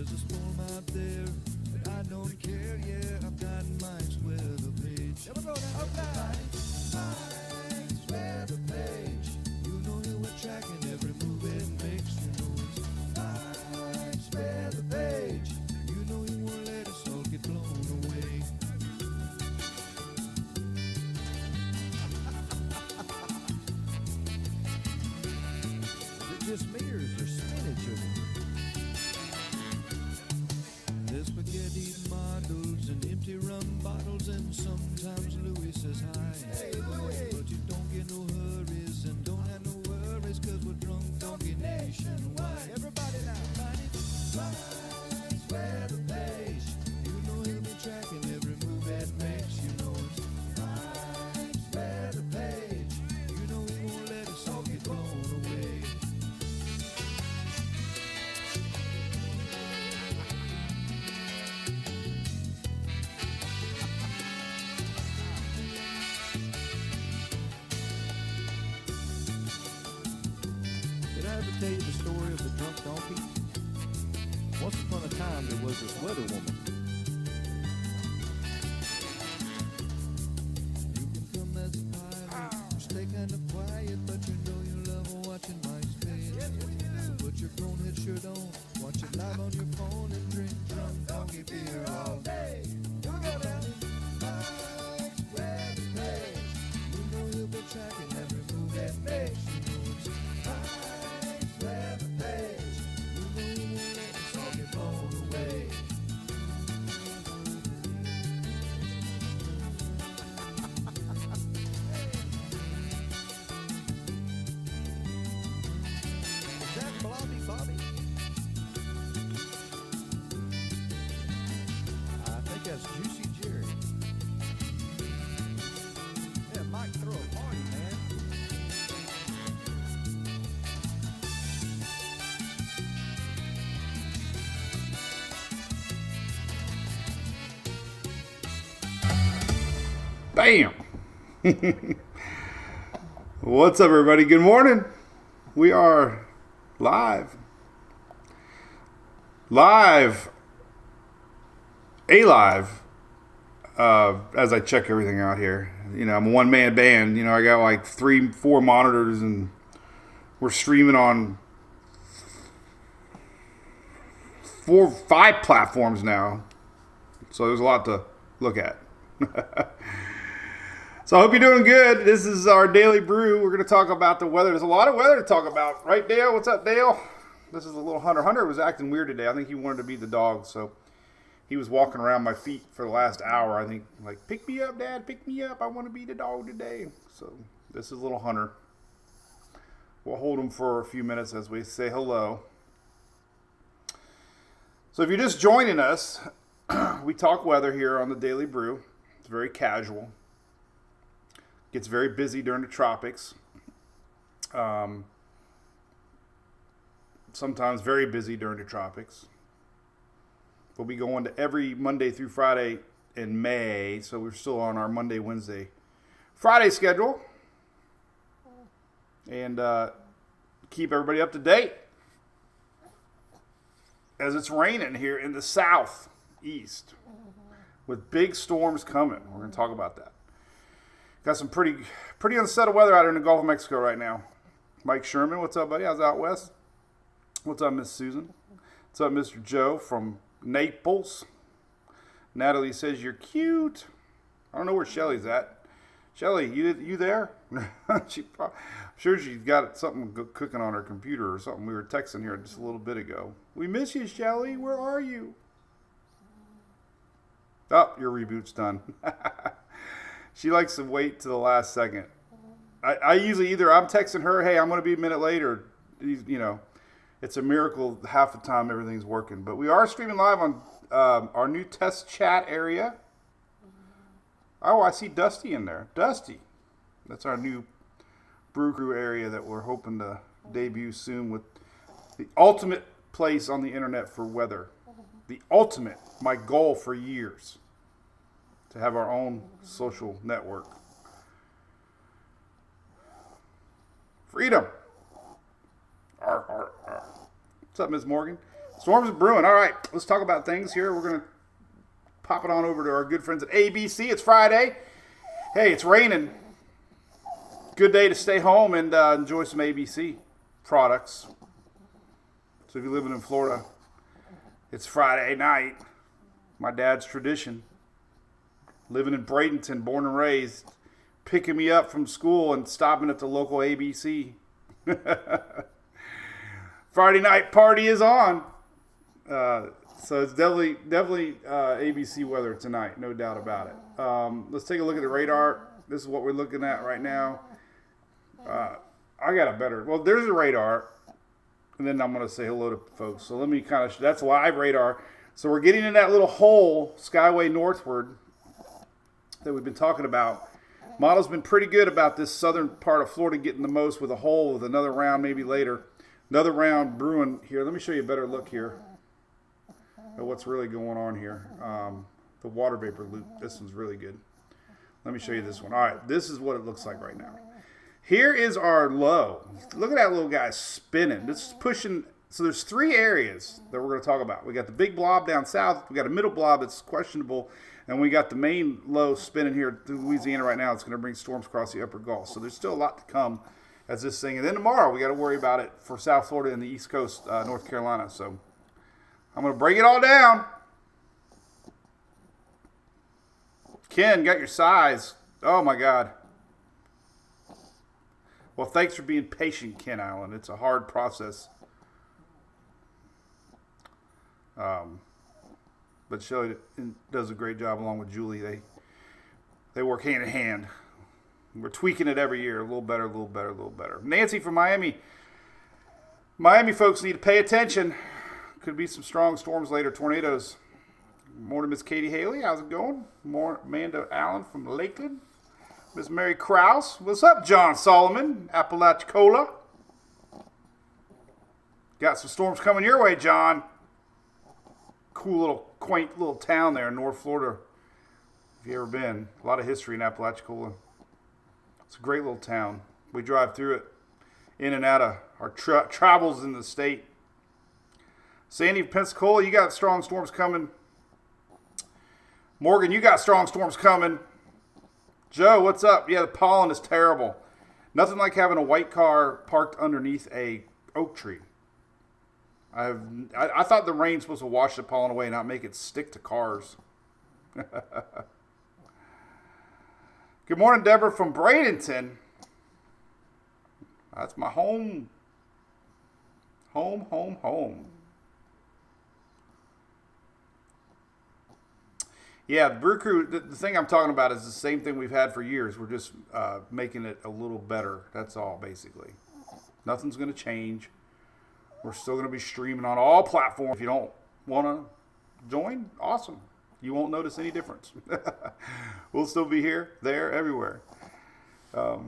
There's a storm out there, but I don't care. Yeah, I've got Mike's weather page. Here we go now. Mike's weather page. You know you were tracking every move it makes. You know it's Mike's weather page. You know you won't let us all get blown away. Is it just me or is there spinach over here? There's spaghetti models and empty rum bottles, and sometimes Louis says hi. Hey, Louis. But you don't get no hurries and don't have no worries, cause we're drunk donkey nationwide. Everybody now. Mike's weather page. You know he'll be tracking every move that makes. You know it's Mike's weather page. You know he won't let us all get blown away. Did I ever tell you the story of the drunk donkey? Once upon a time, there was this weather woman. You can come as a pilot, stay kind of quiet, but you know you love watching Mike's face. So put your grown head shirt on, watch it live on your phone, and drink drunk donkey beer all day. Mike's weather page. You know he'll be tracking every move that makes. You know it's Mike's weather page. You know he won't let us all get blown away. Is that Blobby Bobby? I think that's Juicy Jerry. Yeah, Mike, throw a party, man. Bam! What's up, everybody? Good morning. We are live. As I check everything out here. You know, I'm a one-man band. You know, I got like 3-4 monitors, and we're streaming on 4-5 platforms now. So there's a lot to look at. So I hope you're doing good. This is our daily brew. We're going to talk about the weather. There's a lot of weather to talk about. Right, Dale? What's up, Dale? This is a little Hunter. Hunter was acting weird today. I think he wanted to be the dog, so he was walking around my feet for the last hour. I think, like, pick me up, Dad, pick me up. I want to be the dog today. So this is little Hunter. We'll hold him for a few minutes as we say hello. So if you're just joining us, we talk weather here on the Daily Brew. It's very casual. Gets very busy during the tropics. Sometimes very busy during the tropics. We'll be going to every Monday through Friday in May, so we're still on our Monday, Wednesday, Friday schedule. And keep everybody up to date as it's raining here in the southeast with big storms coming. We're going to talk about that. Got some pretty unsettled weather out here in the Gulf of Mexico right now. Mike Sherman, what's up, buddy? How's out west? What's up, Miss Susan? What's up, Mr. Joe from Naples? Natalie says you're cute. I don't know where Shelly's at. Shelly, you there? I'm sure she's got something cooking on her computer or something. We were texting here just a little bit ago. We miss you, Shelly. Where are you? Oh, your reboot's done. She likes to wait to the last second. I usually either I'm texting her, hey, I'm going to be a minute late, or, you know, it's a miracle half the time everything's working. But we are streaming live on our new test chat area. Oh, I see Dusty in there. Dusty. That's our new Brew Crew area that we're hoping to debut soon with the ultimate place on the internet for weather. The ultimate, my goal for years, to have our own social network. Freedom. Arr, arr, arr. What's up, Ms. Morgan? Storms are brewing. All right, let's talk about things here. We're going to pop it on over to our good friends at ABC. It's Friday. Hey, it's raining. Good day to stay home and enjoy some ABC products. So if you're living in Florida, it's Friday night. My dad's tradition. Living in Bradenton, born and raised. Picking me up from school and stopping at the local ABC. Friday night party is on. So it's definitely ABC weather tonight, no doubt about it. Let's take a look at the radar. This is what we're looking at right now. I got a better. Well, there's a radar, and then I'm going to say hello to folks. So let me that's live radar. So we're getting in that little hole, skyway northward, that we've been talking about. Model's been pretty good about this southern part of Florida getting the most with a hole with another round maybe later. Another round brewing here. Let me show you a better look here at what's really going on here. The water vapor loop. This one's really good. Let me show you this one. All right, this is what it looks like right now. Here is our low. Look at that little guy spinning. This is pushing. So there's three areas that we're going to talk about. We got the big blob down south. We got a middle blob that's questionable. And we got the main low spinning here through Louisiana right now. It's going to bring storms across the upper Gulf. So there's still a lot to come as this thing. And then tomorrow we got to worry about it for South Florida and the East Coast, North Carolina. So I'm going to break it all down. Ken, got your size. Oh, my God. Well, thanks for being patient, Ken Allen. It's a hard process. But Shelley does a great job along with Julie. They work hand in hand. We're tweaking it every year. A little better, a little better, a little better. Nancy from Miami. Miami folks need to pay attention. Could be some strong storms later, tornadoes. Morning, Miss Katie Haley. How's it going? More Amanda Allen from Lakeland. Miss Mary Krause. What's up, John Solomon? Apalachicola. Got some storms coming your way, John. Cool little, quaint little town there in North Florida. If you ever been. A lot of history in Apalachicola. It's a great little town. We drive through it in and out of our travels in the state. Sandy, Pensacola, you got strong storms coming. Morgan, you got strong storms coming. Joe, what's up? Yeah, the pollen is terrible. Nothing like having a white car parked underneath a oak tree. I thought the rain's supposed to wash the pollen away and not make it stick to cars. Good morning, Deborah from Bradenton. That's my home. Home. Yeah, the Brew Crew, the thing I'm talking about is the same thing we've had for years. We're just making it a little better. That's all, basically. Nothing's going to change. We're still going to be streaming on all platforms. If you don't want to join, awesome. You won't notice any difference. We'll still be here, there, everywhere. Let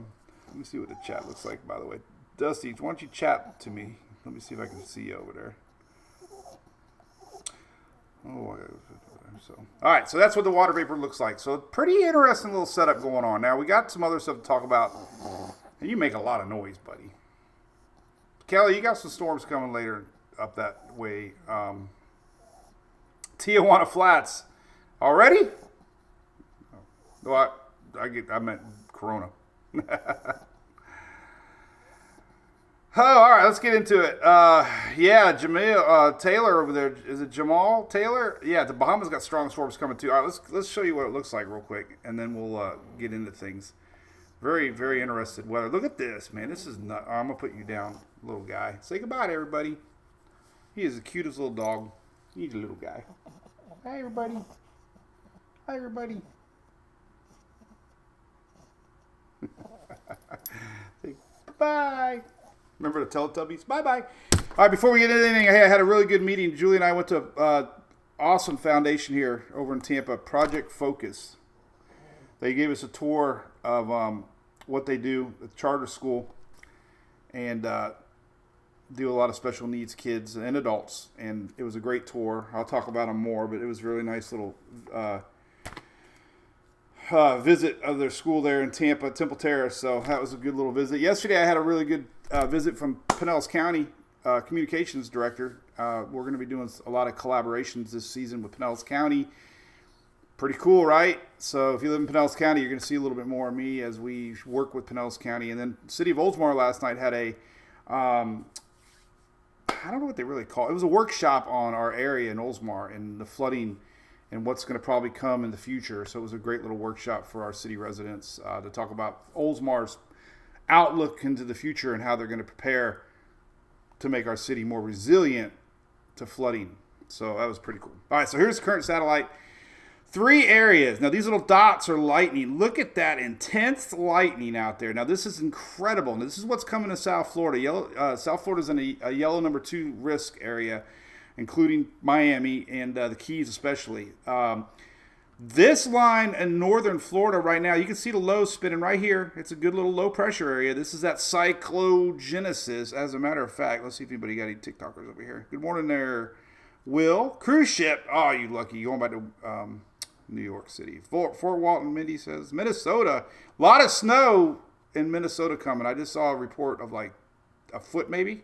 me see what the chat looks like, by the way. Dusty, why don't you chat to me? Let me see if I can see you over there. Oh, so. All right, so that's what the water vapor looks like. So pretty interesting little setup going on. Now, we got some other stuff to talk about. And you make a lot of noise, buddy. Kelly, you got some storms coming later up that way. Tijuana Flats. Already? Oh, I meant Corona. Oh, all right, let's get into it. Yeah, Jamil Taylor over there. Is it Jamal Taylor? Yeah, the Bahamas got strong storms coming too. All right, let's show you what it looks like real quick, and then we'll get into things. Very, very interested weather. Look at this, man. This is not. I'm gonna put you down, little guy. Say goodbye to everybody. He is the cutest little dog. He's a little guy. Hi, everybody. Hi, everybody. Say bye. Remember the Teletubbies? Bye-bye. All right, before we get into anything, I had a really good meeting. Julie and I went to awesome foundation here over in Tampa, Project Focus. They gave us a tour of what they do at the charter school and do a lot of special needs kids and adults. And it was a great tour. I'll talk about them more, but it was a really nice little visit of their school there in Tampa, Temple Terrace. So that was a good little visit. Yesterday I had a really good visit from Pinellas County. communications director. We're going to be doing a lot of collaborations this season with Pinellas County. Pretty cool, right? So if you live in Pinellas County, you're going to see a little bit more of me as we work with Pinellas County. And then City of Oldsmar last night had a, I don't know what they really call it. It was a workshop on our area in Oldsmar and the flooding and what's going to probably come in the future. So it was a great little workshop for our city residents to talk about Oldsmar's outlook into the future and how they're going to prepare to make our city more resilient to flooding. So that was pretty cool. All right, so here's the current satellite. 3 areas. Now, these little dots are lightning. Look at that intense lightning out there. Now, this is incredible. Now, this is what's coming to South Florida. South Florida is in a yellow number 2 risk area, including Miami and the Keys especially. This line in northern Florida right now, you can see the low spinning right here. It's a good little low pressure area. This is that cyclogenesis. As a matter of fact, let's see if anybody got any TikTokers over here. Good morning there, Will. Cruise ship. Oh, you lucky. You're going back to New York City. Fort Walton, Mindy says. Minnesota. A lot of snow in Minnesota coming. I just saw a report of like a foot maybe.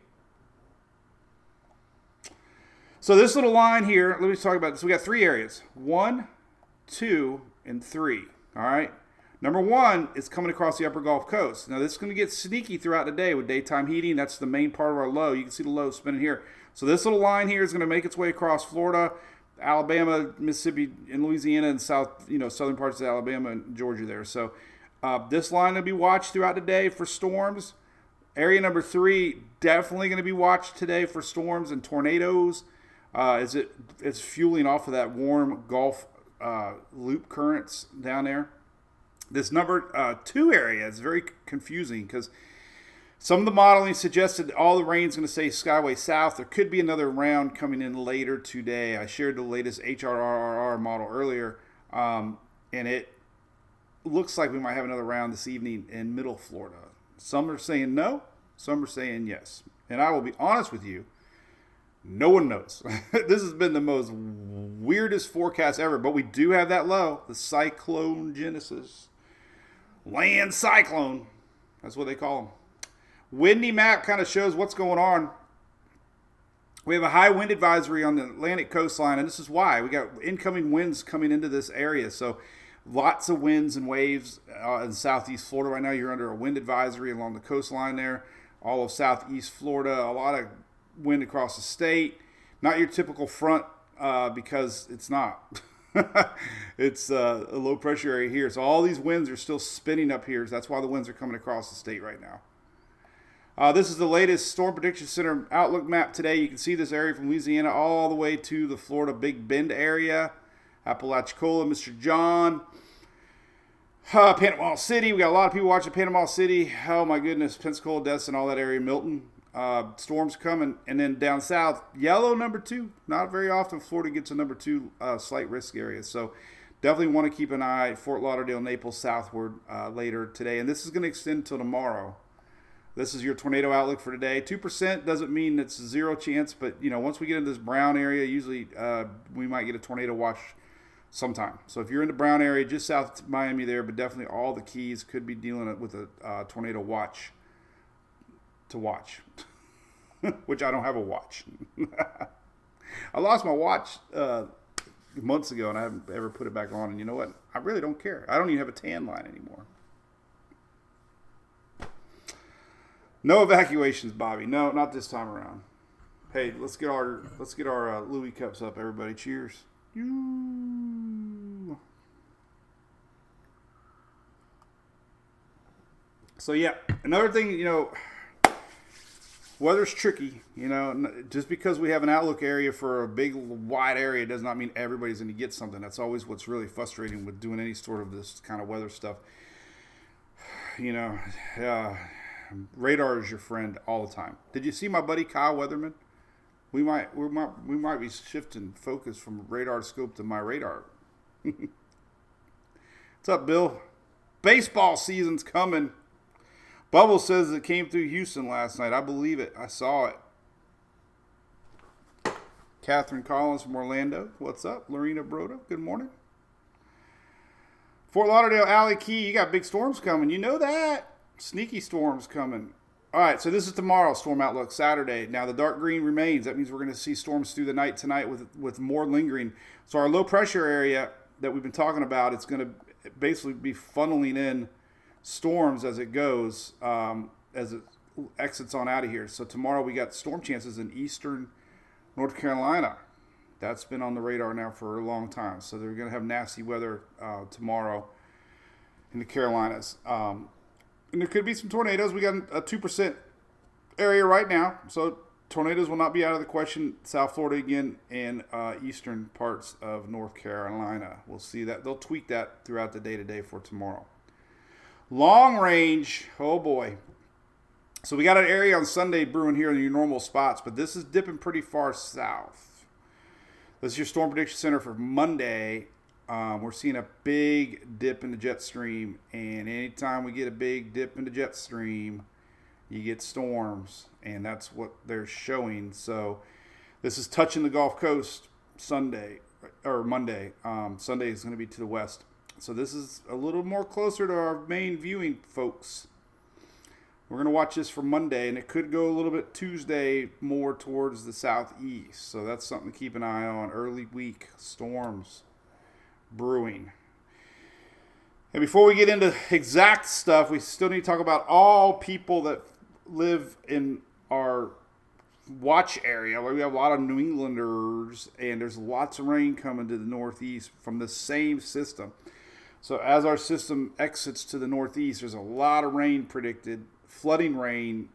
So this little line here, let me talk about this. We got 3 areas. 1, 2, and 3. All right. Number 1 is coming across the upper Gulf Coast. Now this is going to get sneaky throughout the day with daytime heating. That's the main part of our low. You can see the low spinning here. So this little line here is going to make its way across Florida, Alabama, Mississippi, and Louisiana, and southern parts of Alabama and Georgia there. So this line will be watched throughout the day for storms. Area number 3 definitely going to be watched today for storms and tornadoes. It's fueling off of that warm Gulf loop currents down there. This number 2 area is very confusing because some of the modeling suggested all the rain's going to stay skyway south. There could be another round coming in later today. I shared the latest HRRR model earlier, and it looks like we might have another round this evening in middle Florida. Some are saying no, some are saying yes. And I will be honest with you, no one knows. This has been the most weirdest forecast ever, but we do have that low, the cyclogenesis. Land cyclone. That's what they call them. Windy map kind of shows what's going on. We have a high wind advisory on the Atlantic coastline, and this is why. We got incoming winds coming into this area. So lots of winds and waves in southeast Florida right now. You're under a wind advisory along the coastline there. All of southeast Florida, a lot of wind across the state. Not your typical front because it's not. It's a low pressure area here. So all these winds are still spinning up here. So that's why the winds are coming across the state right now. This is the latest Storm Prediction Center outlook map today. You can see this area from Louisiana all the way to the Florida Big Bend area. Apalachicola, Mr. John. Panama City. We got a lot of people watching Panama City. Oh, my goodness. Pensacola, Destin, all that area. Milton. Storms coming. And then down south, yellow number 2. Not very often Florida gets a number 2 slight risk area. So definitely want to keep an eye. Fort Lauderdale, Naples, southward later today. And this is going to extend until tomorrow. This is your tornado outlook for today. 2% doesn't mean it's 0 chance, but once we get into this brown area, usually we might get a tornado watch sometime. So if you're in the brown area, just south of Miami there, but definitely all the Keys could be dealing with a tornado watch to watch, which I don't have a watch. I lost my watch months ago, and I haven't ever put it back on. And you know what? I really don't care. I don't even have a tan line anymore. No evacuations, Bobby. No, not this time around. Hey, let's get our Louis cups up, everybody. Cheers. So yeah, another thing, weather's tricky. Just because we have an outlook area for a big wide area does not mean everybody's going to get something. That's always what's really frustrating with doing any sort of this kind of weather stuff. Radar is your friend all the time. Did you see my buddy Kyle Weatherman? We might be shifting focus from radar scope to my radar. What's up, Bill? Baseball season's coming. Bubble says it came through Houston last night. I believe it. I saw it. Catherine Collins from Orlando. What's up? Lorena Broda. Good morning. Fort Lauderdale, Alley Key. You got big storms coming. You know that. Sneaky storms coming. All right, so this is tomorrow, storm outlook, Saturday. Now, the dark green remains. That means we're going to see storms through the night tonight with more lingering. So our low pressure area that we've been talking about, it's going to basically be funneling in storms as it goes, as it exits on out of here. So tomorrow we got storm chances in eastern North Carolina. That's been on the radar now for a long time. So they're going to have nasty weather tomorrow in the Carolinas. And there could be some tornadoes. We got a 2% area right now. So tornadoes will not be out of the question. South Florida again and eastern parts of North Carolina. We'll see that. They'll tweak that throughout the day for tomorrow. Long range. Oh, boy. So we got an area on Sunday brewing here in your normal spots. But this is dipping pretty far south. This is your Storm Prediction Center for Monday. We're seeing a big dip in the jet stream, and anytime we get a big dip in the jet stream, you get storms, and that's what they're showing. So this is touching the Gulf Coast Sunday or Monday. Sunday is going to be to the west. So this is a little more closer to our main viewing folks. We're going to watch this for Monday, and it could go a little bit Tuesday more towards the southeast. So that's something to keep an eye on. Early week storms brewing. And before we get into exact stuff, we still need to talk about all people that live in our watch area where we have a lot of New Englanders, and there's lots of rain coming to the northeast from the same system. So as our system exits to the northeast, there's a lot of rain predicted, flooding rain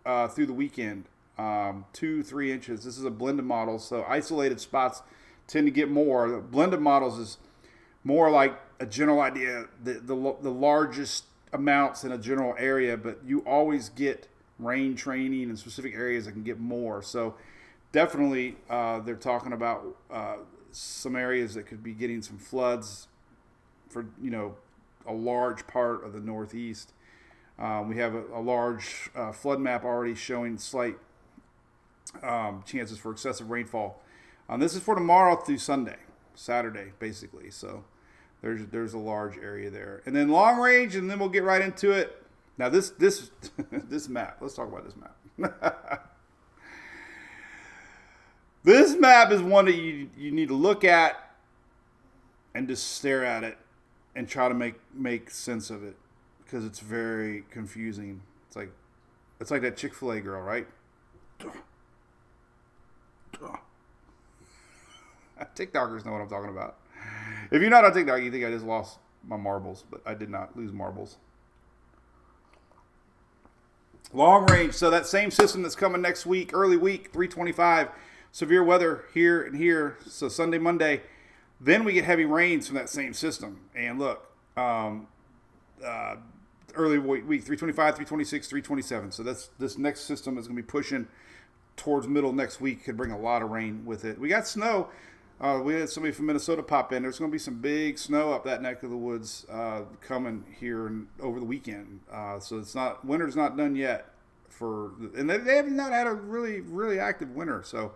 through the weekend, 2-3 inches. This is a blended model, so isolated spots tend to get more. The blended models is more like a general idea, the largest amounts in a general area, but you always get rain training in specific areas that can get more. So definitely they're talking about some areas that could be getting some floods for, a large part of the Northeast. We have a large flood map already showing slight chances for excessive rainfall. This is for tomorrow through Saturday, basically. So there's a large area there. And then long range, and then we'll get right into it. Now this this map. Let's talk about this map. This map is one that you need to look at and just stare at it and try to make sense of it, because it's very confusing. It's like that Chick-fil-A girl, right? TikTokers know what I'm talking about. If you're not on TikTok, you think I just lost my marbles, but I did not lose marbles. Long range. So that same system that's coming next week, early week, 325. Severe weather here and here. So Sunday, Monday. Then we get heavy rains from that same system. And look, early week, 325, 326, 327. So this next system is going to be pushing towards middle next week. Could bring a lot of rain with it. We got snow. We had somebody from Minnesota pop in. There's going to be some big snow up that neck of the woods coming here over the weekend. So winter's not done yet and they have not had a really, really active winter. So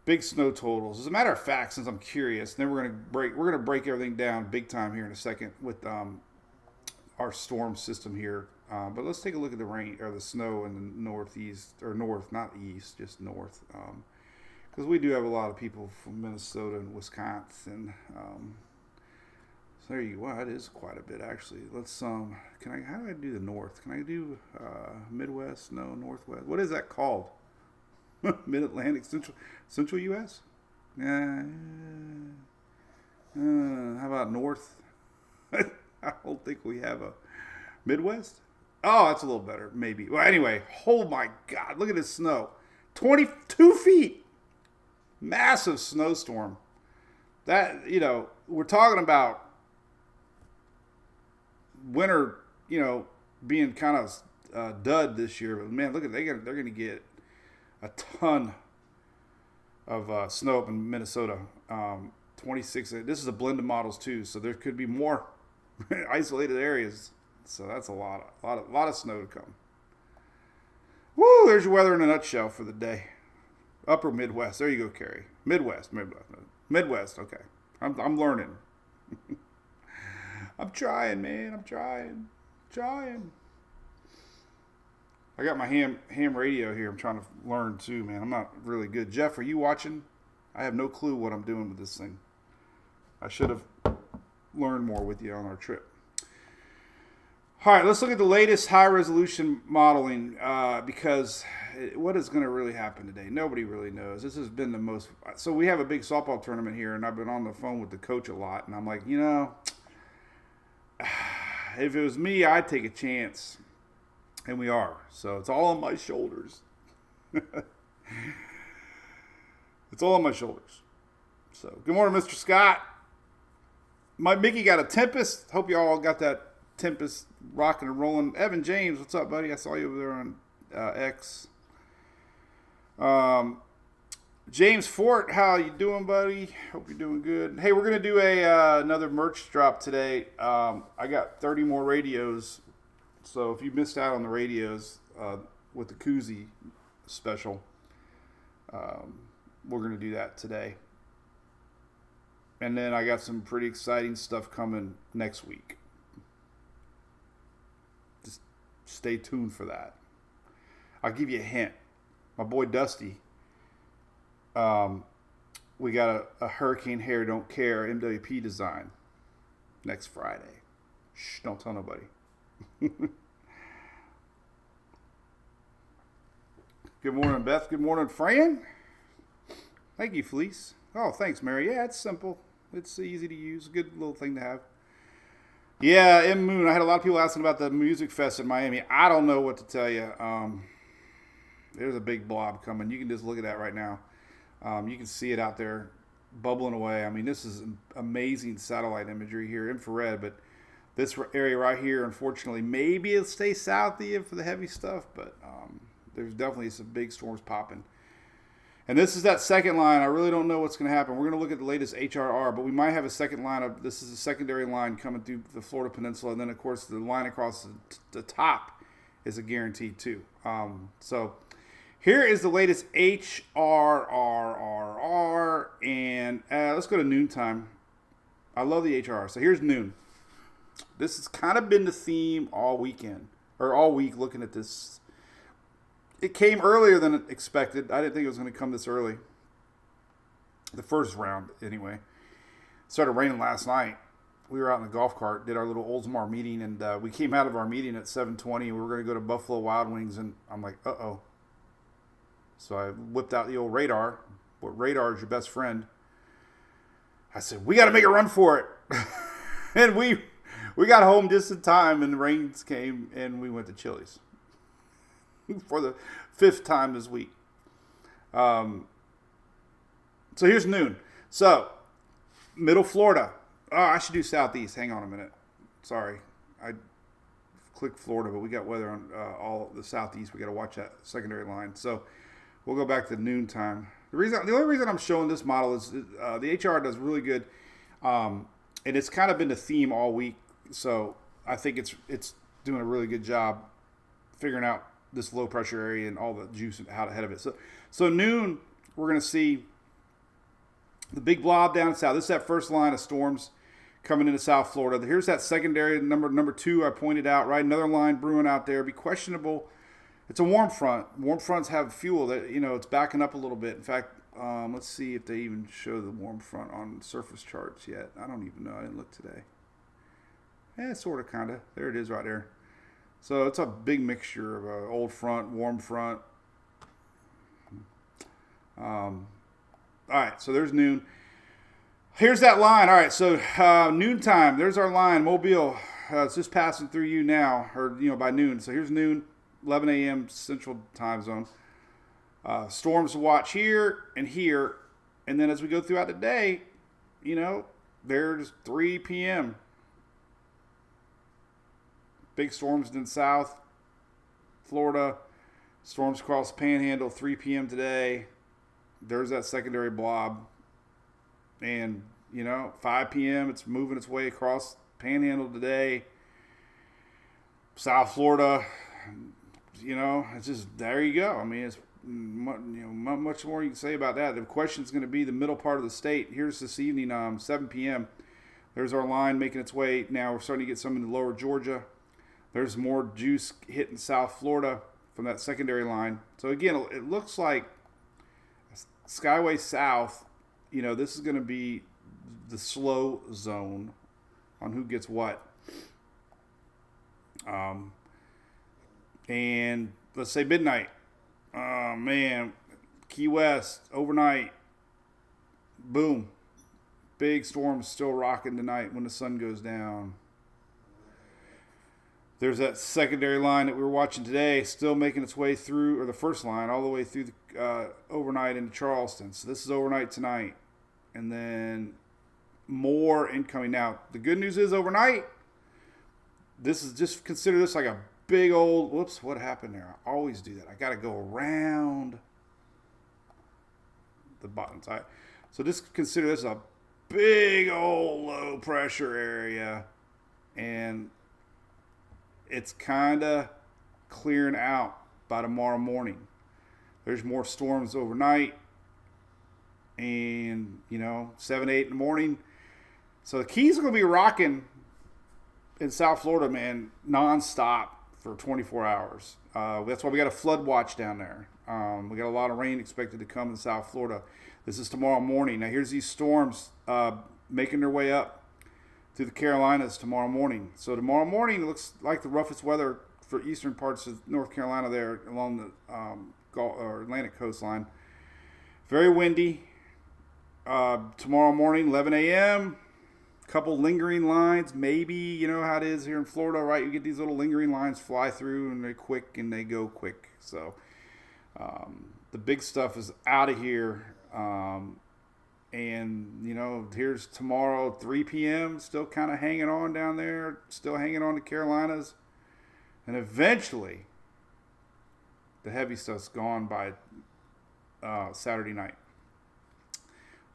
big snow totals. As a matter of fact, since I'm curious, then we're going to break everything down big time here in a second with our storm system here. But let's take a look at the rain or the snow in the northeast, or north, not east, just north. Because we do have a lot of people from Minnesota and Wisconsin. So there you go. That is quite a bit, actually. Let's how do I do the north? Can I do Midwest? No, Northwest. What is that called? Mid-Atlantic, Central U.S.? Yeah. How about North? I don't think we have a Midwest. Oh, that's a little better, maybe. Well, anyway, oh my God, look at this snow. 22 feet. Massive snowstorm. That, we're talking about winter, being kind of dud this year. But man, look at they're going to get a ton of snow up in Minnesota. 26. This is a blended models too, so there could be more isolated areas. So that's a lot of snow to come. Woo! There's your weather in a nutshell for the day. Upper Midwest. There you go, Carrie. Midwest. Okay. I'm learning. I'm trying, man. I'm trying. I got my ham radio here. I'm trying to learn too, man. I'm not really good. Jeff, are you watching? I have no clue what I'm doing with this thing. I should have learned more with you on our trip. All right, let's look at the latest high-resolution modeling because what is going to really happen today? Nobody really knows. This has been the most... So we have a big softball tournament here, and I've been on the phone with the coach a lot, and I'm like, you know, if it was me, I'd take a chance, and we are. So it's all on my shoulders. It's all on my shoulders. So good morning, Mr. Scott. My Mickey got a Tempest. Hope you all got that Tempest rocking and rolling. Evan James, what's up, buddy? I saw you over there on X. James Fort, how you doing, buddy? Hope you're doing good. Hey, we're gonna do another merch drop today. I got 30 more radios, so if you missed out on the radios with the koozie special, we're gonna do that today. And then I got some pretty exciting stuff coming next week. Just stay tuned for that. I'll give you a hint. My boy Dusty, we got a Hurricane Hair Don't Care MWP design next Friday. Shh, don't tell nobody. Good morning, Beth. Good morning, Fran. Thank you, Fleece. Oh, thanks, Mary. Yeah, it's simple. It's easy to use. Good little thing to have. Yeah, M. Moon. I had a lot of people asking about the Music Fest in Miami. I don't know what to tell you. There's a big blob coming. You can just look at that right now. You can see it out there bubbling away. I mean, this is amazing satellite imagery here, infrared. But this area right here, unfortunately, maybe it'll stay south for the heavy stuff. But there's definitely some big storms popping. And this is that second line. I really don't know what's going to happen. We're going to look at the latest HRR, but we might have a second line of, this is a secondary line coming through the Florida Peninsula. And then, of course, the line across the top is a guarantee, too. So here is the latest HRRRR. And let's go to noontime. I love the HRR. So here's noon. This has kind of been the theme all weekend, or all week looking at this. It came earlier than expected. I didn't think it was going to come this early. The first round, anyway. It started raining last night. We were out in the golf cart, did our little Oldsmar meeting, and we came out of our meeting at 7:20. We were going to go to Buffalo Wild Wings, and I'm like, uh-oh. So I whipped out the old radar. What radar is your best friend? I said, we got to make a run for it. And we got home just in time, and the rains came, and we went to Chili's. For the 5th time this week. So here's noon. So, middle Florida. Oh, I should do southeast. Hang on a minute. Sorry. I clicked Florida, but we got weather on all the southeast. We got to watch that secondary line. So, we'll go back to noontime. The only reason I'm showing this model is the HR does really good. And it's kind of been the theme all week. So, I think it's doing a really good job figuring out this low pressure area and all the juice out ahead of it. So noon, we're going to see the big blob down south. This is that first line of storms coming into South Florida. Here's that secondary number 2 I pointed out, right? Another line brewing out there. Be questionable. It's a warm front. Warm fronts have fuel that, it's backing up a little bit. In fact, let's see if they even show the warm front on surface charts yet. I don't even know. I didn't look today. Yeah, sort of, kind of. There it is right there. So it's a big mixture of old front, warm front. All right, so there's noon. Here's that line. All right, so noontime. There's our line, Mobile. It's just passing through you now, or by noon. So here's noon, 11 a.m. Central Time Zone. Storms to watch here, and then as we go throughout the day, there's 3 p.m. Big storms in South Florida. Storms across the Panhandle, 3 p.m. today. There's that secondary blob. And, 5 p.m. it's moving its way across Panhandle today. South Florida, it's just, there you go. I mean, it's, not much more you can say about that. The question is going to be the middle part of the state. Here's this evening, 7 p.m. There's our line making its way. Now we're starting to get some into lower Georgia. There's more juice hitting South Florida, from that secondary line. So again, it looks like Skyway South, this is going to be the slow zone on who gets what. And let's say midnight. Oh, man. Key West, overnight. Boom. Big storms still rocking tonight when the sun goes down. There's that secondary line that we were watching today still making its way through, or the first line all the way through the overnight into Charleston. So this is overnight tonight. And then more incoming. Now, the good news is overnight, this is just consider this like a big old, whoops, what happened there? I always do that. I got to go around the bottom side. So just consider this a big old low pressure area. And it's kind of clearing out by tomorrow morning. There's more storms overnight. And, 7, 8 in the morning. So the Keys are going to be rocking in South Florida, man, nonstop for 24 hours. That's why we got a flood watch down there. We got a lot of rain expected to come in South Florida. This is tomorrow morning. Now, here's these storms making their way up through the Carolinas tomorrow morning. So tomorrow morning, it looks like the roughest weather for eastern parts of North Carolina there along the Atlantic coastline. Very windy. Tomorrow morning, 11 a.m., couple lingering lines, maybe, you know how it is here in Florida, right? You get these little lingering lines fly through, and they're quick, and they go quick. So the big stuff is out of here. And, here's tomorrow, 3 p.m., still kind of hanging on down there, still hanging on to Carolinas. And eventually, the heavy stuff's gone by Saturday night.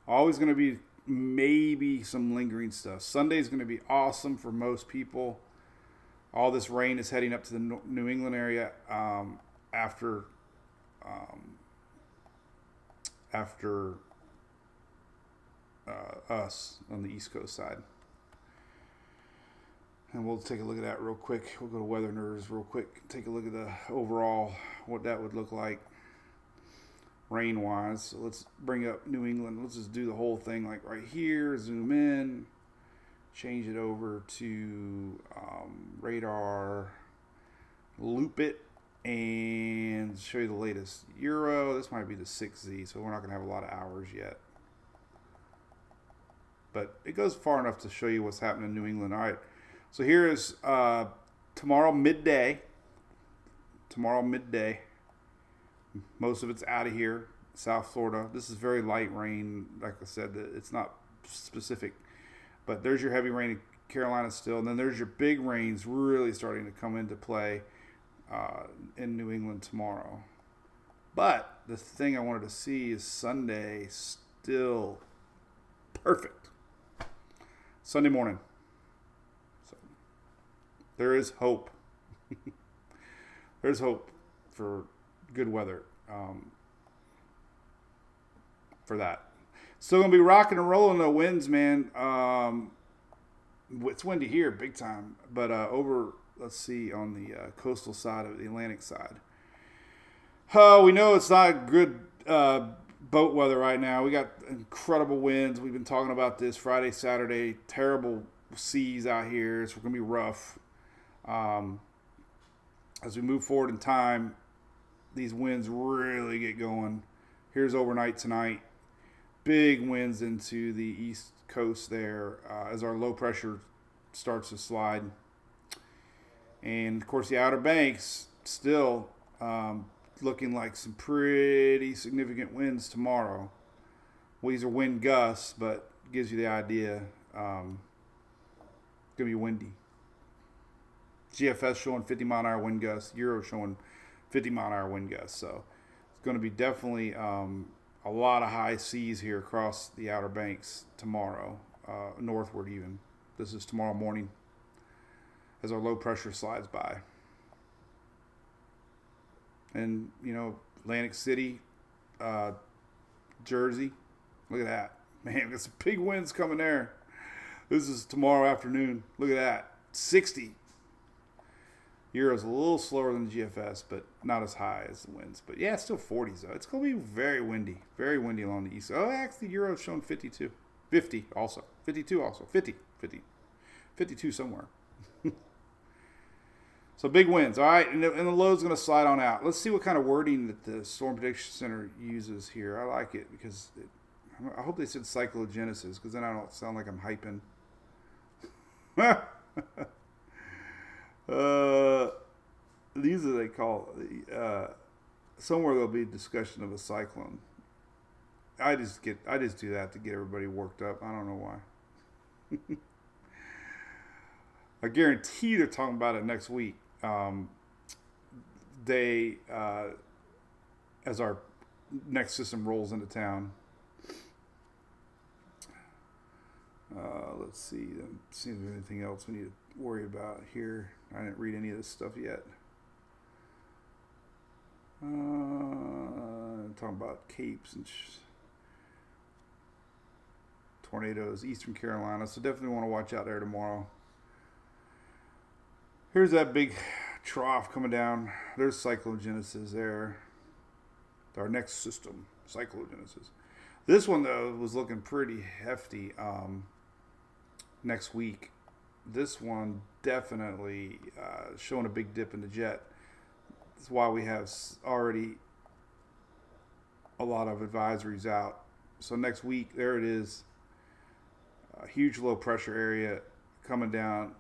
Always going to be maybe some lingering stuff. Sunday's going to be awesome for most people. All this rain is heading up to the New England area after us on the East Coast side. And we'll take a look at that real quick. We'll go to Weather Nerds real quick. Take a look at the overall, what that would look like rain-wise. So let's bring up New England. Let's just do the whole thing like right here. Zoom in. Change it over to radar. Loop it. And show you the latest Euro. This might be the 6Z, so we're not going to have a lot of hours yet. But it goes far enough to show you what's happening in New England. All right. So here is tomorrow midday. Most of it's out of here, South Florida. This is very light rain. Like I said, it's not specific. But there's your heavy rain in Carolina still. And then there's your big rains really starting to come into play in New England tomorrow. But the thing I wanted to see is Sunday still perfect. Sunday morning. So there is hope. There's hope for good weather for that. Still going to be rocking and rolling the winds, man. It's windy here big time. But over, let's see, on the coastal side of the Atlantic side. We know it's not good boat weather right now. We got incredible winds. We've been talking about this Friday, Saturday. Terrible seas out here. It's going to be rough. As we move forward in time, these winds really get going. Here's overnight tonight. Big winds into the east coast there as our low pressure starts to slide. And, of course, the Outer Banks still looking like some pretty significant winds tomorrow. Well, these are wind gusts, but gives you the idea. It's going to be windy. GFS showing 50-mile-an-hour wind gusts. Euro showing 50-mile-an-hour wind gusts. So it's going to be definitely a lot of high seas here across the Outer Banks tomorrow, northward even. This is tomorrow morning as our low pressure slides by. And, Atlantic City, Jersey, look at that. Man, got some big winds coming there. This is tomorrow afternoon. Look at that. 60. Euro's a little slower than the GFS, but not as high as the winds. But yeah, it's still 40s though. It's going to be very windy along the east. Oh, actually, Euro's showing 52. 50 also. 52 also. 50. 52 somewhere. So big winds. All right, and the low's going to slide on out. Let's see what kind of wording that the Storm Prediction Center uses here. I like it because I hope they said cyclogenesis, because then I don't sound like I'm hyping. These are they call somewhere there'll be a discussion of a cyclone. I just do that to get everybody worked up. I don't know why. I guarantee they're talking about it next week. As our next system rolls into town. Let's see if there's anything else we need to worry about here. I didn't read any of this stuff yet. Talking about capes and tornadoes, Eastern Carolina. So definitely want to watch out there tomorrow. Here's that big trough coming down. There's cyclogenesis there. Our next system, cyclogenesis. This one, though, was looking pretty hefty next week. This one definitely showing a big dip in the jet. That's why we have already a lot of advisories out. So next week, there it is. A huge low pressure area coming down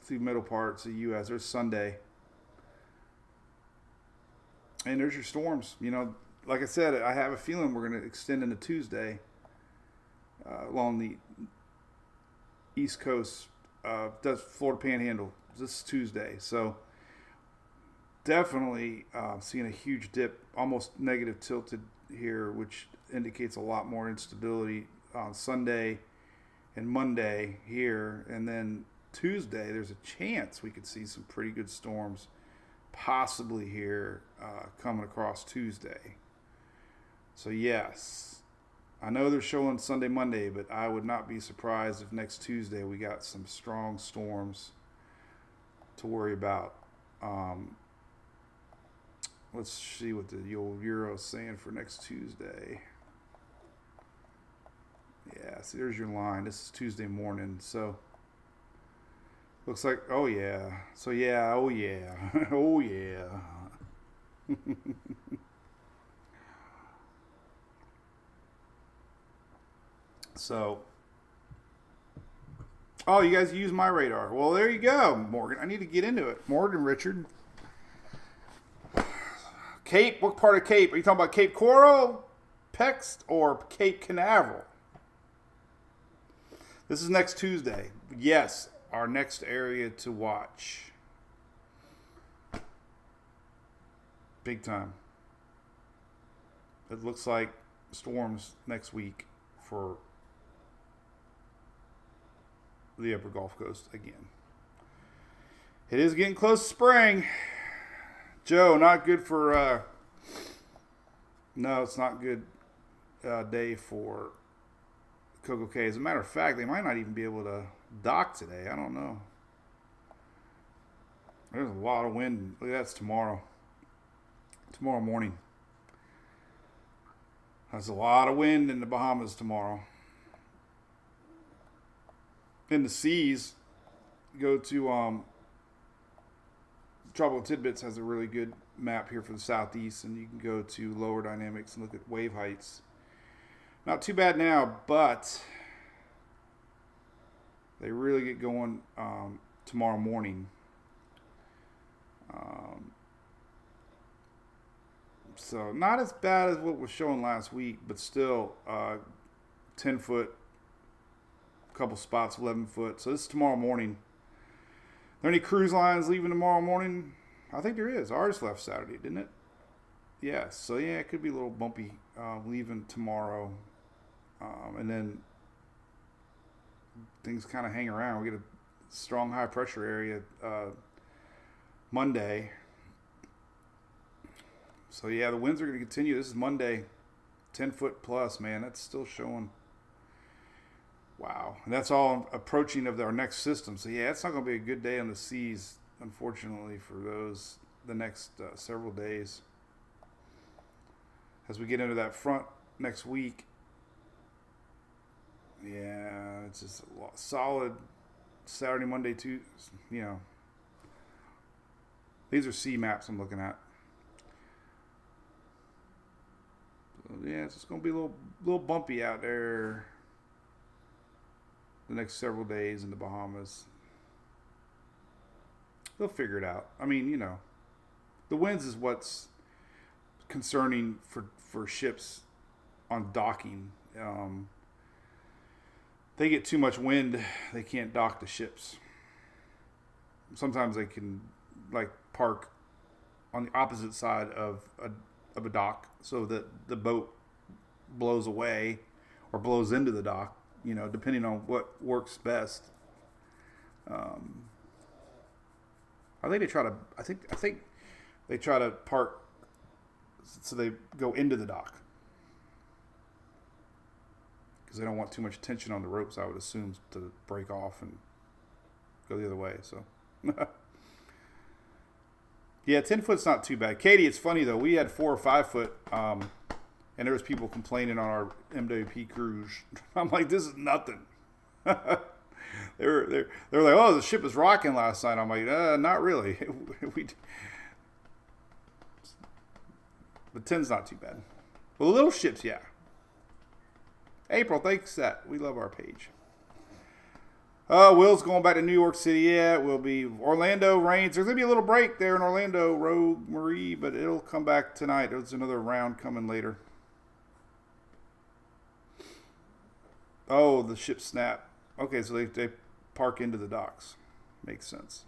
through middle parts of the U.S. There's Sunday. And there's your storms. You know, like I said, I have a feeling we're going to extend into Tuesday along the East Coast. Does Florida Panhandle this Tuesday. So definitely seeing a huge dip, almost negative tilted here, which indicates a lot more instability on Sunday and Monday here. And then Tuesday, there's a chance we could see some pretty good storms possibly here coming across Tuesday. So yes, I know they're showing Sunday, Monday, but I would not be surprised if next Tuesday we got some strong storms to worry about. Let's see what the old Euro's saying for next Tuesday. Yeah, see, there's your line. This is Tuesday morning, so looks like, oh yeah. So yeah, oh yeah. Oh yeah. So, oh, you guys use my radar. Well, there you go, Morgan. I need to get into it. Morgan, Richard. Cape, what part of Cape? Are you talking about Cape Coral, Pext, or Cape Canaveral? This is next Tuesday. Yes, our next area to watch. Big time. It looks like storms next week for the upper Gulf Coast again. It is getting close to spring. Joe, not good for no, it's not good day for Coco Cay. As a matter of fact, they might not even be able to dock today. I don't know. There's a lot of wind. Look, that's tomorrow morning. There's a lot of wind in the Bahamas tomorrow. In the seas, go to Tropical Tidbits has a really good map here for the southeast, and you can go to lower dynamics and look at wave heights. Not too bad now, but they really get going tomorrow morning. So not as bad as what was shown last week, but still 10 foot, couple spots 11 foot. So this is tomorrow morning. Are there any cruise lines leaving tomorrow morning? I think there is. Ours left Saturday, didn't it? Yeah. So yeah, it could be a little bumpy leaving tomorrow, and then things kind of hang around. We get a strong high pressure area Monday. So yeah, the winds are going to continue. This is Monday, 10 foot plus, man. That's still showing. Wow. And that's all approaching of our next system. So yeah, it's not going to be a good day on the seas unfortunately, for the next several days. As we get into that front next week, yeah, it's just a solid Saturday, Monday, Tuesday. These are C maps I'm looking at. So, yeah, it's just going to be a little bumpy out there the next several days in the Bahamas. They'll figure it out. I mean, the winds is what's concerning for ships on docking. They get too much wind, they can't dock the ships. Sometimes they can park on the opposite side of a dock so that the boat blows away or blows into the dock, depending on what works best. I think they try to park so they go into the dock because they don't want too much tension on the ropes, I would assume, to break off and go the other way. So, yeah, 10 foot's not too bad. Katie, it's funny though. We had 4 or 5 foot, and there was people complaining on our MWP cruise. I'm like, this is nothing. They were like, oh, the ship was rocking last night. I'm like, not really. But 10's not too bad. Well, the little ships, yeah. April, thanks, Seth. We love our page. Will's going back to New York City. Yeah, it will be. Orlando rains. There's going to be a little break there in Orlando, Rogue Marie, but it'll come back tonight. There's another round coming later. Oh, the ship snap. Okay, so they park into the docks. Makes sense.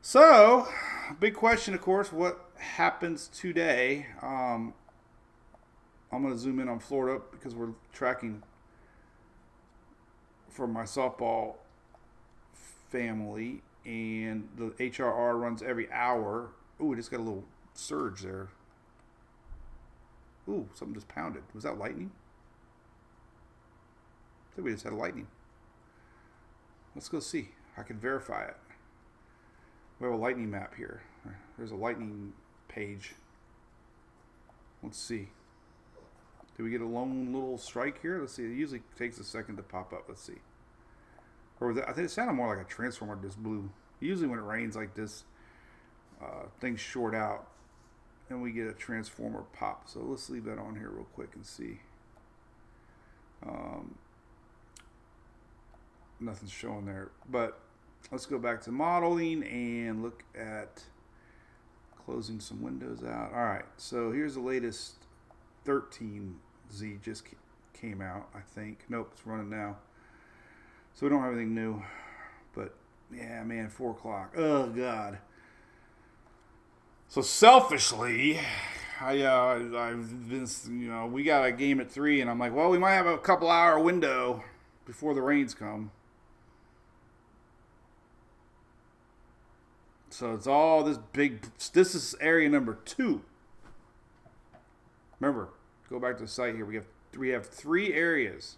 So, big question, of course, what happens today? I'm going to zoom in on Florida because we're tracking for my softball family, and the HRR runs every hour. Ooh, we just got a little surge there. Ooh, something just pounded. Was that lightning? I think we just had a lightning. Let's go see. I can verify it. We have a lightning map here. There's a lightning page. Let's see. Did we get a lone little strike here? Let's see. It usually takes a second to pop up. Let's see. Or was that, I think it sounded more like a transformer just blew. Usually when it rains like this, things short out and we get a transformer pop. So let's leave that on here real quick and see. Nothing's showing there. But let's go back to modeling and look at closing some windows out. All right. So here's the latest 13Z just came out, I think. Nope, it's running now. So we don't have anything new. But, yeah, man, 4 o'clock. Oh, God. So selfishly, I've been, we got a game at 3, and I'm like, well, we might have a couple hour window before the rains come. So it's all this big, this is area number 2. Remember, go back to the site here. We have 3 areas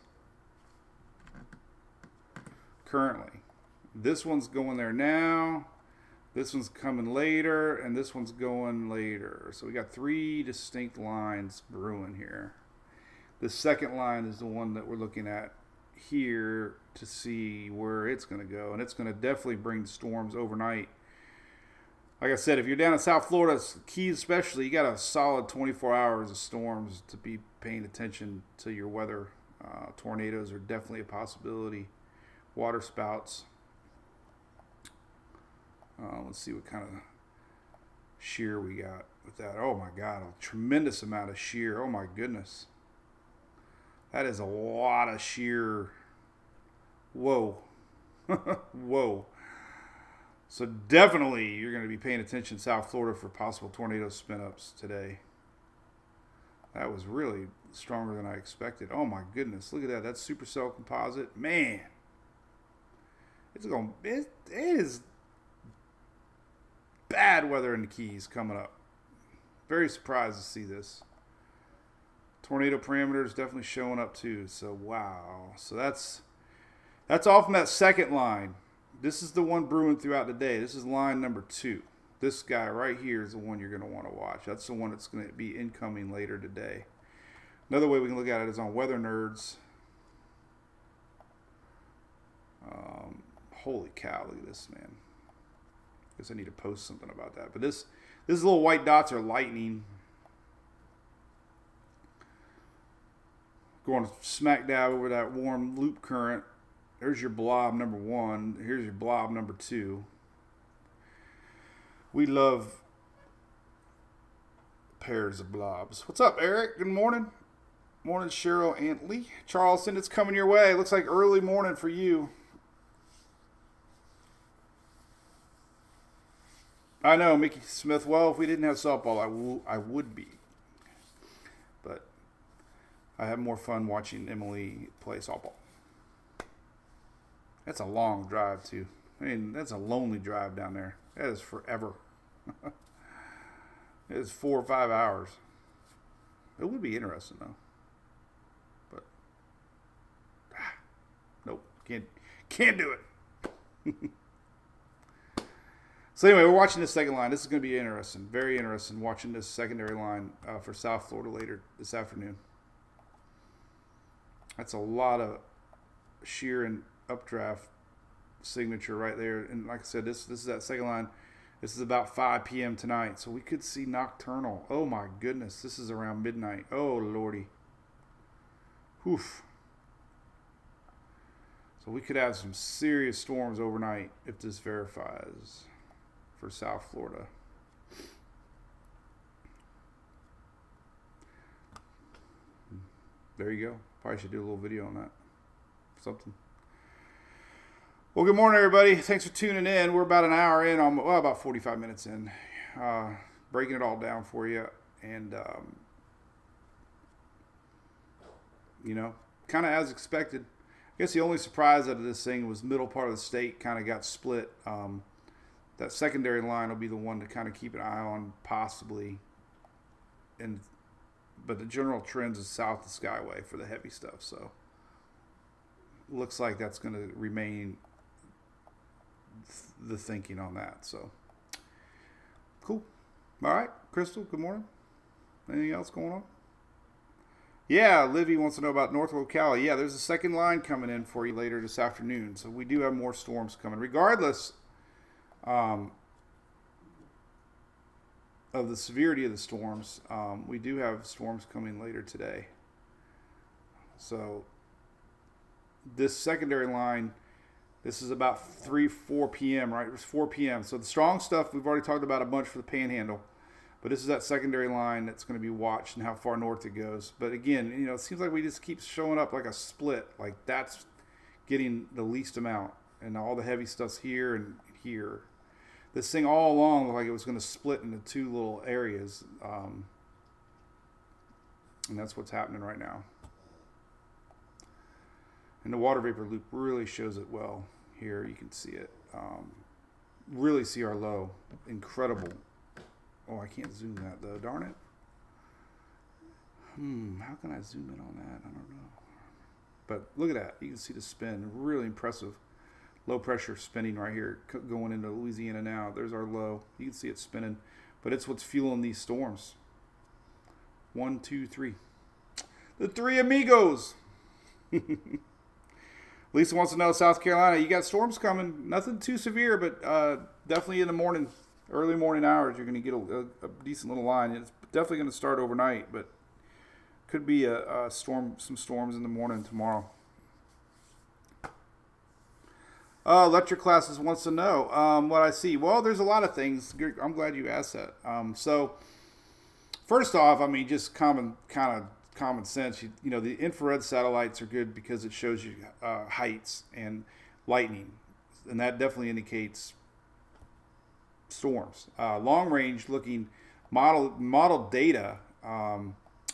currently. This one's going there now. This one's coming later, and this one's going later. So we got 3 distinct lines brewing here. The second line is the one that we're looking at here to see where it's going to go, and it's going to definitely bring storms overnight. Like I said, if you're down in South Florida, Keys especially, you got a solid 24 hours of storms to be paying attention to your weather. Tornadoes are definitely a possibility. Water spouts. Let's see what kind of shear we got with that. Oh my God, a tremendous amount of shear. Oh my goodness. That is a lot of shear. Whoa. Whoa. So definitely you're going to be paying attention to South Florida for possible tornado spin-ups today. That was really stronger than I expected. Oh my goodness, look at that. That's supercell composite. Man. It is bad weather in the Keys coming up. Very surprised to see this. Tornado parameters definitely showing up too. So wow. So that's all from that second line. This is the one brewing throughout the day. This is line number 2. This guy right here is the one you're going to want to watch. That's the one that's going to be incoming later today. Another way we can look at it is on Weather Nerds. Holy cow, look at this, man. Guess I need to post something about that. But this little white dots are lightning. Going smack dab over that warm loop current. There's your blob number 1. Here's your blob number 2. We love pairs of blobs. What's up, Eric? Good morning. Morning, Cheryl Antley. Charleston, it's coming your way. Looks like early morning for you. I know, Mickey Smith. Well, if we didn't have softball, I would be. But I have more fun watching Emily play softball. That's a long drive, too. I mean, that's a lonely drive down there. That is forever. It is 4 or 5 hours. It would be interesting, though. But, nope. Can't do it. So anyway, we're watching this second line. This is going to be interesting. Very interesting watching this secondary line for South Florida later this afternoon. That's a lot of shear and updraft signature right there. And like I said, this is that second line. This is about 5 p.m. tonight. So we could see nocturnal. Oh my goodness. This is around midnight. Oh lordy. Oof. So we could have some serious storms overnight if this verifies for South Florida. There you go. Probably should do a little video on that. Something. Well, good morning, everybody. Thanks for tuning in. We're about an hour in, about 45 minutes in, breaking it all down for you. And, kind of as expected. I guess the only surprise out of this thing was middle part of the state kind of got split. That secondary line will be the one to kind of keep an eye on, possibly. But the general trends is south of Skyway for the heavy stuff. So, looks like that's going to remain the thinking on that. So, cool. All right, Crystal, good morning. Anything else going on? Yeah, Livy wants to know about Northwood Cali. Yeah, there's a second line coming in for you later this afternoon. So, we do have more storms coming. Regardless of the severity of the storms, we do have storms coming later today. So this secondary line, this is about 4 p.m., right? It was 4 p.m. So the strong stuff, we've already talked about a bunch for the Panhandle. But this is that secondary line that's going to be watched and how far north it goes. But again, it seems like we just keep showing up like a split. Like that's getting the least amount. And all the heavy stuff's here and here. This thing all along looked like it was going to split into 2 little areas. And that's what's happening right now. And the water vapor loop really shows it well here. You can see it. Really see our low. Incredible. Oh, I can't zoom that though. Darn it. How can I zoom in on that? I don't know. But look at that. You can see the spin. Really impressive. Low pressure spinning right here, going into Louisiana now. There's our low. You can see it spinning, but it's what's fueling these storms. 1, 2, 3. The 3 amigos. Lisa wants to know, South Carolina, you got storms coming. Nothing too severe, but definitely in the morning, early morning hours, you're going to get a decent little line. It's definitely going to start overnight, but could be a storm, some storms in the morning tomorrow. Electric Classes wants to know what I see. Well, there's a lot of things. I'm glad you asked that. So, first off, I mean, just common sense. The infrared satellites are good because it shows you heights and lightning, and that definitely indicates storms. Long range looking model data.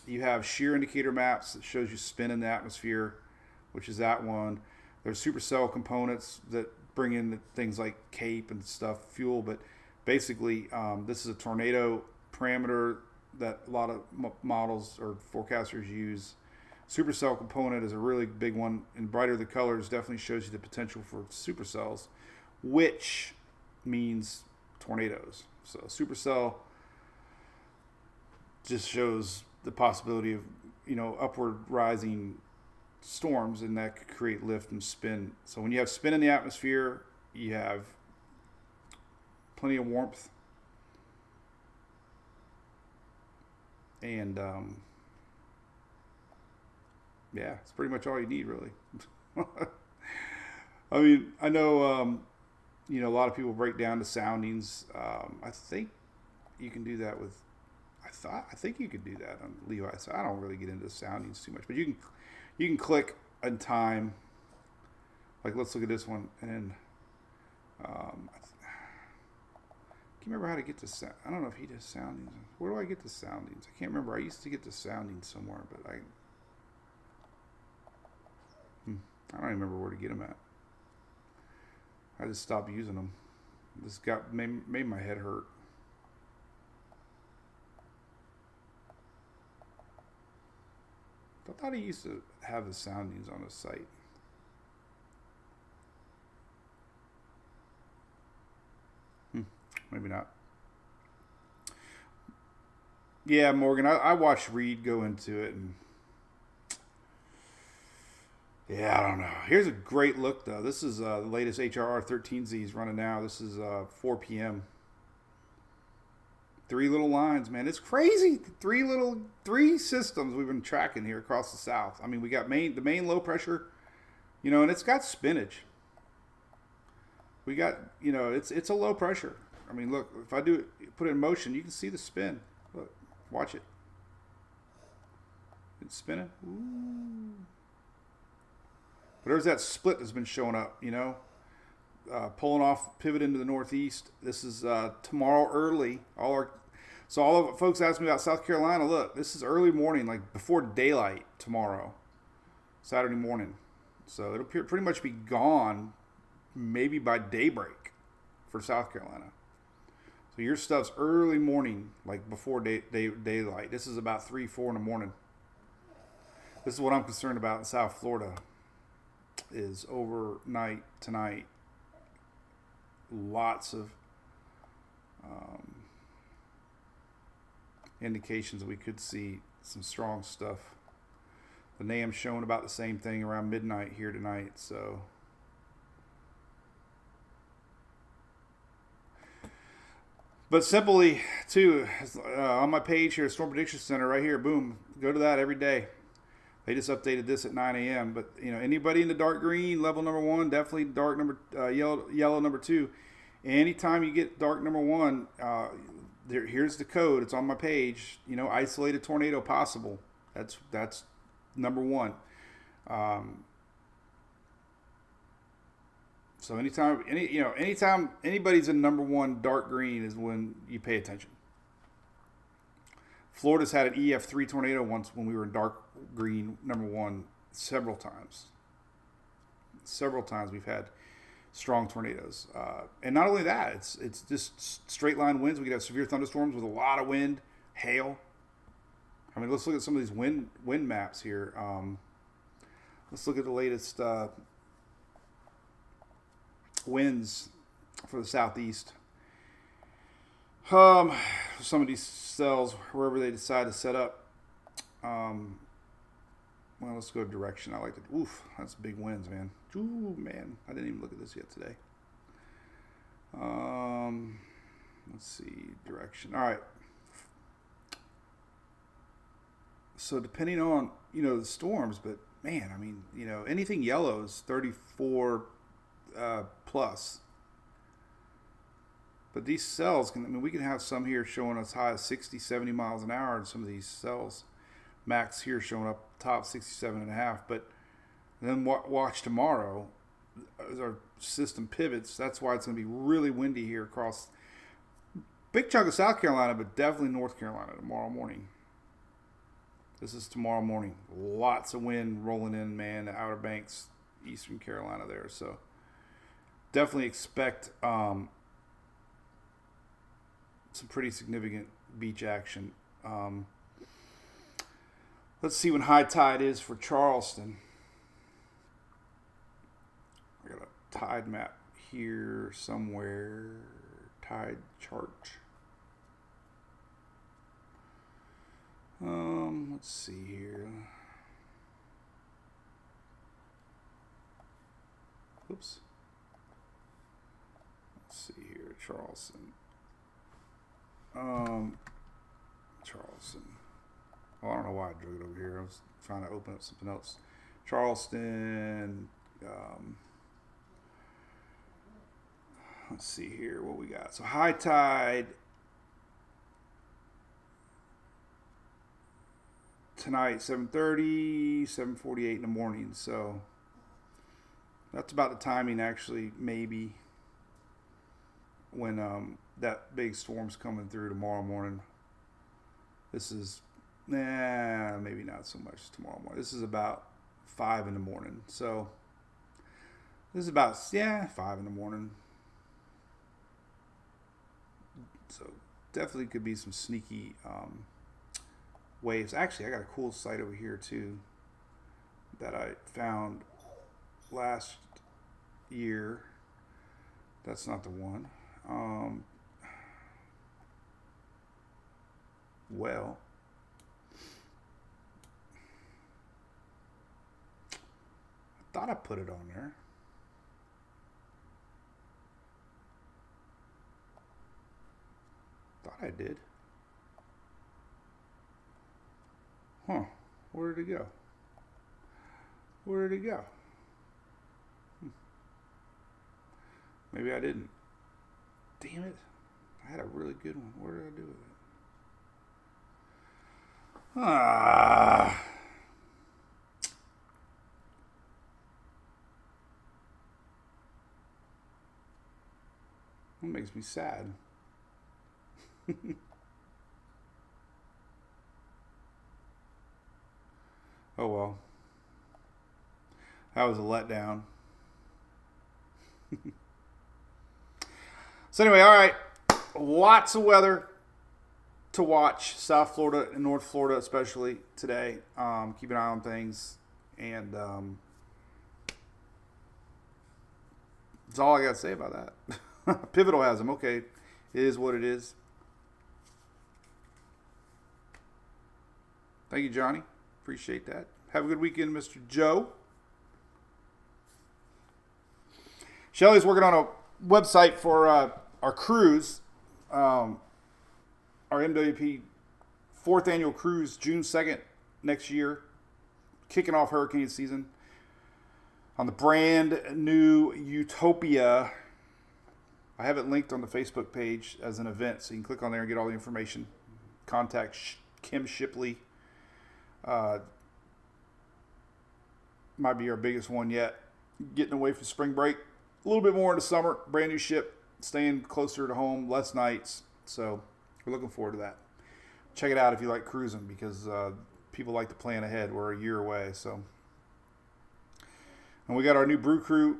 You have shear indicator maps that shows you spin in the atmosphere, which is that one. There's supercell components that bring in things like CAPE and stuff, fuel, but basically this is a tornado parameter that a lot of models or forecasters use. Supercell component is a really big one, and brighter the colors definitely shows you the potential for supercells. which means tornadoes. So supercell just shows the possibility of, upward rising storms, and that could create lift and spin. So when you have spin in the atmosphere, you have plenty of warmth, and yeah, it's pretty much all you need, really. I mean, I know, a lot of people break down the soundings. I think you can do that with, I think you could do that on Levi. So I don't really get into the soundings too much, but you can click on time. Like, let's look at this one, and I can't remember how to get the sound. I don't know if he does soundings. Where do I get the soundings? I can't remember. I used to get the soundings somewhere, but I don't even remember where to get them at. I just stopped using them. This made my head hurt. I thought he used to have the soundings on his site. Maybe not. Yeah, Morgan, I watched Reed go into it, and yeah, I don't know. Here's a great look, though. This is the latest HRR 13Z running now. This is 4 p.m. 3 little lines, man. It's crazy. Three systems we've been tracking here across the South. I mean, we got the main low pressure, and it's got spinach. We got, it's a low pressure. I mean, look, if I put it in motion, you can see the spin. Look, watch it. It's spinning. Ooh. But there's that split that's been showing up, pulling off, pivot into the northeast. This is tomorrow early. All of folks ask me about South Carolina. Look, this is early morning, like before daylight tomorrow, Saturday morning. So it'll pretty much be gone maybe by daybreak for South Carolina. So your stuff's early morning, like before daylight. This is about 3, 4 in the morning. This is what I'm concerned about in South Florida. Is overnight tonight. Lots of indications we could see some strong stuff. The NAM's showing about the same thing around midnight here tonight. So but simply too, on my page here, Storm Prediction Center right here, boom, go to that every day. They just updated this at 9 a.m. But anybody in the dark green, level number 1, definitely dark yellow number 2. Anytime you get dark number 1, here's the code. It's on my page. Isolated tornado possible. That's number 1. So anytime anybody's in number 1 dark green is when you pay attention. Florida's had an EF3 tornado once when we were in dark green number 1 several times. Several times we've had strong tornadoes. And not only that, it's just straight line winds. We could have severe thunderstorms with a lot of wind, hail. I mean, let's look at some of these wind maps here. Let's look at the latest winds for the southeast. Some of these cells, wherever they decide to set up. Well, let's go direction. I like it. Oof, that's big winds, man. Ooh, man. I didn't even look at this yet today. Let's see, direction. All right. So depending on, the storms, but man, I mean, anything yellow is 34 plus. But these cells we can have some here showing as high as 60, 70 miles an hour in some of these cells. Max here showing up top 67.5. But then watch tomorrow as our system pivots. That's why it's going to be really windy here across big chunk of South Carolina, but definitely North Carolina tomorrow morning. This is tomorrow morning. Lots of wind rolling in, man. The Outer Banks, Eastern Carolina there. So definitely expect some pretty significant beach action. Let's see when high tide is for Charleston. I got a tide map here somewhere. Tide chart. Let's see here. Oops. Let's see here, Charleston. Charleston. Oh, I don't know why I drew it over here. I was trying to open up something else. Charleston. Let's see here what we got. So high tide tonight, 7:30, 7:48 in the morning. So that's about the timing, actually, maybe, when that big storm's coming through tomorrow morning. This is, maybe not so much tomorrow morning. This is about 5 in the morning. So this is about, 5 in the morning. So definitely could be some sneaky waves. Actually, I got a cool site over here too that I found last year. That's not the one. Well, I thought I put it on there. Thought I did. Huh. Where did it go? Where did it go? Maybe I didn't. Damn it. I had a really good one. Where did I do with it? Ah. That makes me sad. Oh well. That was a letdown. So anyway, all right. Lots of weather to watch. South Florida and North Florida especially today. Keep an eye on things. And that's all I got to say about that. Pivotal has them. Okay. It is what it is. Thank you, Johnny. Appreciate that. Have a good weekend, Mr. Joe. Shelly's working on a website for our cruise. Our MWP 4th annual cruise, June 2nd next year. Kicking off hurricane season. On the brand new Utopia. I have it linked on the Facebook page as an event, so you can click on there and get all the information. Contact Kim Shipley. Might be our biggest one yet. Getting away from spring break. A little bit more into summer. Brand new ship. Staying closer to home. Less nights. So we're looking forward to that. Check it out if you like cruising, because people like to plan ahead. We're a year away. So, and we got our new Brew Crew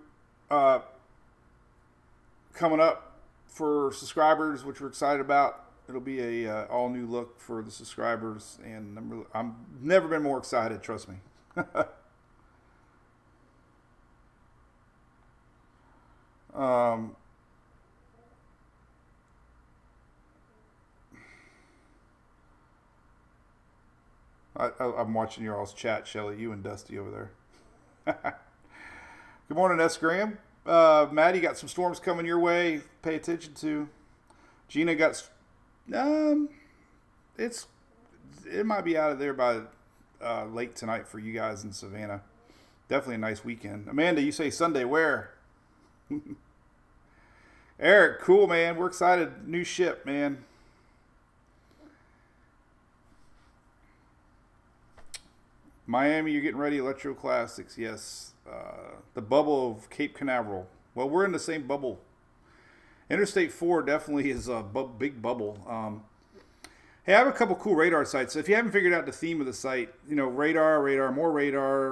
coming up for subscribers, which we're excited about. It'll be a all new look for the subscribers, and I'm never been more excited. Trust me. I'm watching your all's chat, Shelly. You and Dusty over there. Good morning, S. Graham. Maddie, got some storms coming your way. Pay attention to. Gina got. It might be out of there by late tonight for you guys in Savannah. Definitely a nice weekend. Amanda, you say Sunday where? Eric, cool, man. We're excited. New ship, man. Miami, you're getting ready. Electro Classics, yes. The bubble of Cape Canaveral. Well, we're in the same bubble. Interstate 4 definitely is a big bubble. Hey, I have a couple cool radar sites. So if you haven't figured out the theme of the site, radar, more radar,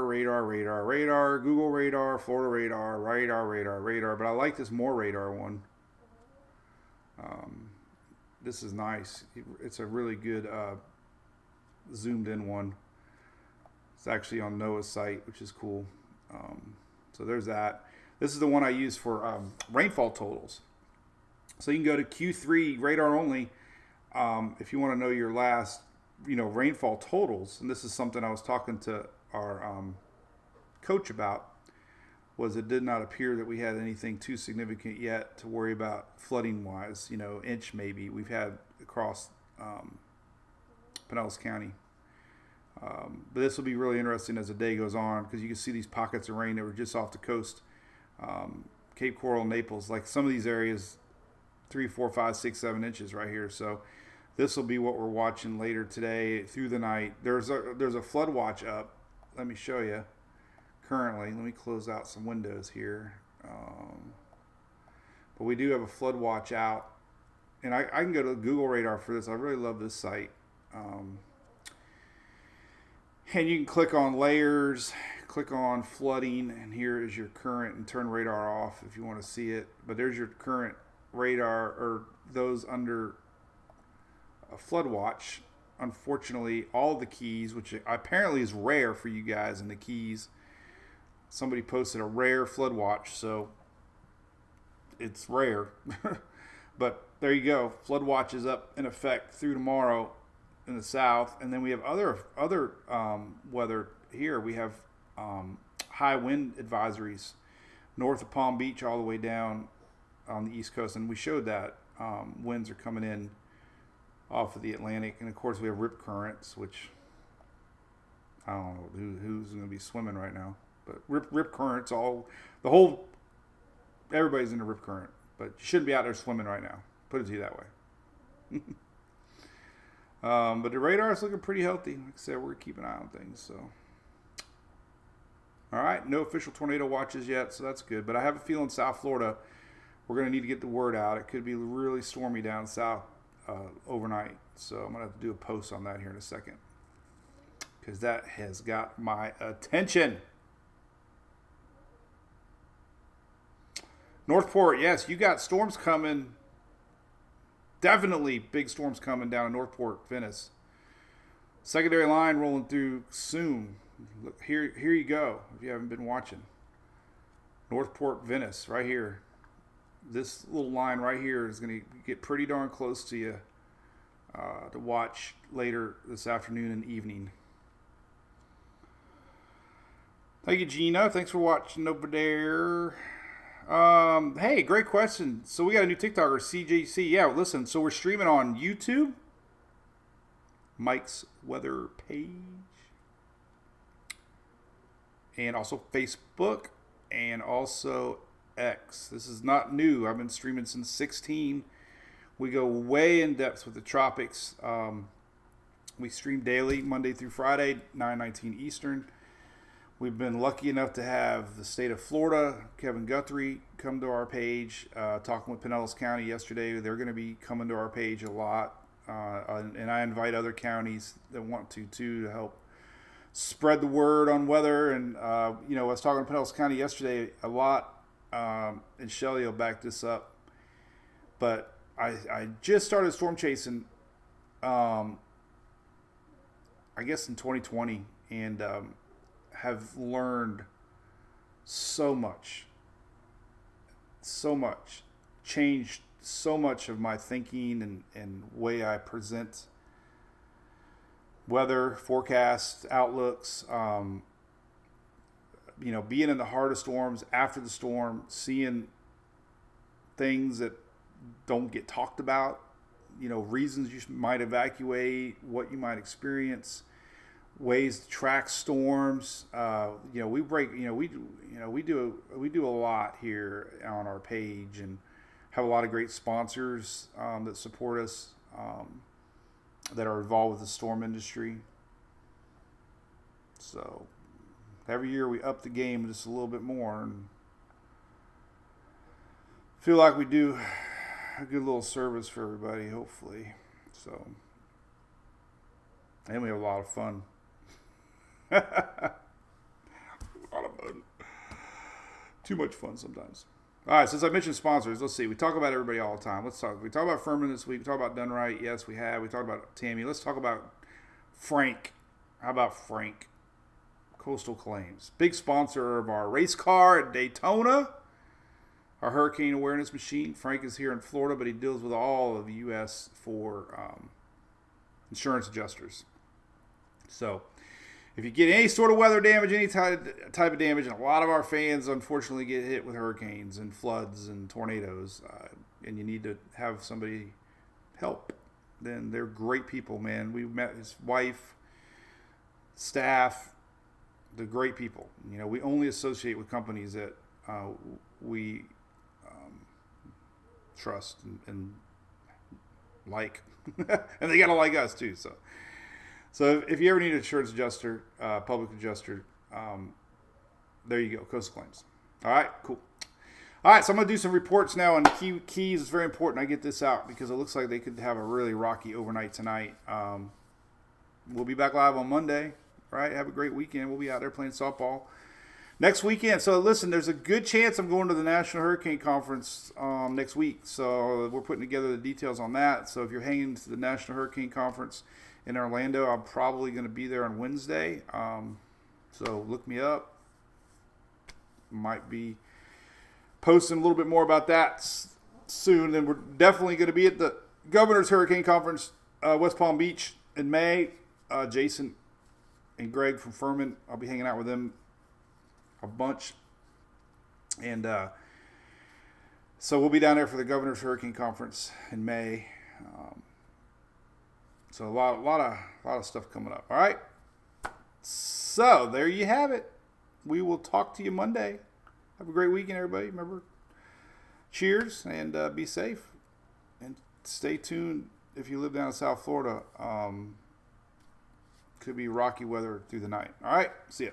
Google radar, Florida radar. But I like this more radar one. This is nice. It's a really good zoomed in one. It's actually on NOAA's site, which is cool. So there's that. This is the one I use for rainfall totals. So you can go to Q3 radar only if you want to know your last, rainfall totals. And this is something I was talking to our coach about. Was it did not appear that we had anything too significant yet to worry about flooding wise. Inch maybe we've had across Pinellas County. But this will be really interesting as the day goes on because you can see these pockets of rain that were just off the coast. Cape Coral, Naples, like some of these areas, 3, 4, 5, 6, 7 inches right here. So this will be what we're watching later today through the night. There's a flood watch up. Let me show you. Currently, let me close out some windows here. But we do have a flood watch out, and I can go to Google Radar for this. I really love this site. And you can click on layers, click on flooding, and here is your current, and turn radar off if you want to see it. But there's your current radar, or those under a flood watch. Unfortunately, all the Keys, which apparently is rare for you guys in the Keys. Somebody posted a rare flood watch, so it's rare. But there you go. Flood watch is up in effect through tomorrow in the south, and then we have other weather here. We have high wind advisories north of Palm Beach all the way down on the East Coast, and we showed that winds are coming in off of the Atlantic, and of course we have rip currents, which I don't know who's going to be swimming right now, but rip currents, everybody's in a rip current, but you shouldn't be out there swimming right now. Put it to you that way. But the radar is looking pretty healthy. Like I said, we're going to keep an eye on things. So, all right, no official tornado watches yet, so that's good. But I have a feeling South Florida, we're going to need to get the word out. It could be really stormy down south overnight. So I'm going to have to do a post on that here in a second because that has got my attention. Northport, yes, you got storms coming. Definitely big storms coming down in Northport, Venice. Secondary line rolling through soon. Look, here you go, if you haven't been watching. Northport, Venice, right here. This little line right here is going to get pretty darn close to you to watch later this afternoon and evening. Thank you, Gina. Thanks for watching over there. Hey, great question. So we got a new TikToker, CJC. Yeah, listen, so we're streaming on YouTube, Mike's Weather page, and also Facebook, and also X. This is not new. I've been streaming since 16. We go way in depth with the tropics. We stream daily, Monday through Friday, 9:19 Eastern. We've been lucky enough to have the state of Florida, Kevin Guthrie, come to our page. Talking with Pinellas County yesterday, they're going to be coming to our page a lot. And I invite other counties that want to help spread the word on weather. And, I was talking to Pinellas County yesterday a lot, and Shelly will back this up. But I just started storm chasing, I guess in 2020, and have learned so much, changed so much of my thinking and way I present weather, forecasts, outlooks, being in the heart of storms, after the storm, seeing things that don't get talked about, reasons you might evacuate, what you might experience, ways to track storms. We do a lot here on our page, and have a lot of great sponsors that support us, that are involved with the storm industry. So every year we up the game just a little bit more, and feel like we do a good little service for everybody, hopefully. So, and we have a lot of fun. A lot of fun. Too much fun sometimes. All right, since I mentioned sponsors, let's see. We talk about everybody all the time. We talk about Furman this week. We talk about Done Right. Yes, we have. We talked about Tammy. Let's talk about Frank. How about Frank? Coastal Claims. Big sponsor of our race car at Daytona. our hurricane awareness machine. Frank is here in Florida, but he deals with all of the U.S. for insurance adjusters. So if you get any sort of weather damage, any type of damage, and a lot of our fans unfortunately get hit with hurricanes and floods and tornadoes, and you need to have somebody help, then they're great people, man. We met his wife, staff, they're great people. You know, we only associate with companies that we trust and like, and they gotta like us too. So if you ever need an insurance adjuster, public adjuster, there you go, Coastal Claims. All right, cool. All right, so I'm going to do some reports now on the Keys. It's very important I get this out because it looks like they could have a really rocky overnight tonight. We'll be back live on Monday, right? Have a great weekend. We'll be out there playing softball next weekend. So listen, there's a good chance I'm going to the National Hurricane Conference next week. So we're putting together the details on that. So if you're hanging to the National Hurricane Conference in Orlando, I'm probably going to be there on Wednesday. So look me up. Might be posting a little bit more about that soon. And we're definitely going to be at the Governor's Hurricane Conference, West Palm Beach in May. Jason and Greg from Furman, I'll be hanging out with them a bunch. And so we'll be down there for the Governor's Hurricane Conference in May. So a lot of stuff coming up. All right. So there you have it. We will talk to you Monday. Have a great weekend, everybody. Remember, cheers and be safe. And stay tuned if you live down in South Florida. Could be rocky weather through the night. All right. See ya.